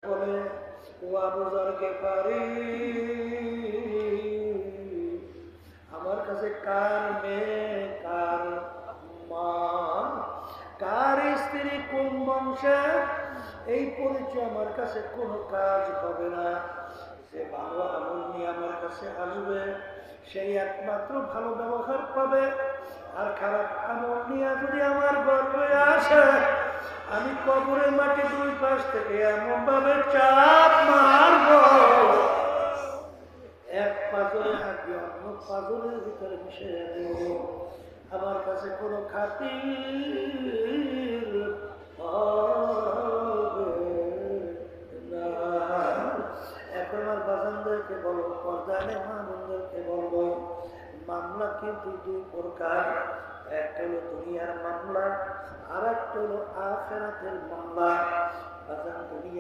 বলে ও আবু যর গেফারি, আমার কাছে কার মেয়ে, কার মা, কার স্ত্রী, কোন বংশে, এই পরিচয় আমার কাছে কোনো কাজ হবে না। যে ভালো আমল নিয়ে আমার কাছে আসবে সেই একমাত্র ভালো ব্যবহার পাবে। আর খারাপ আমল নিয়ে যদি আমার গর্বে আসে, আমি কবরের মাটি দুই পাশ থেকে এমন ভাবে চাপ মারব, এক পাথরে আগে অন্য পাথরের ভিতরে মিশে দেব। আমার কাছে কোনো খাতির হবে না। এখন আমার বাজানদেরকে বলো, পর্দানে মা বোনদেরকে বলবো, মামলা কিন্তু দুই প্রকার। একটা হলো দুনিয়ার মামলা, আর একটা হলো আখিরাতের মামলা। বাজান দুনিয়া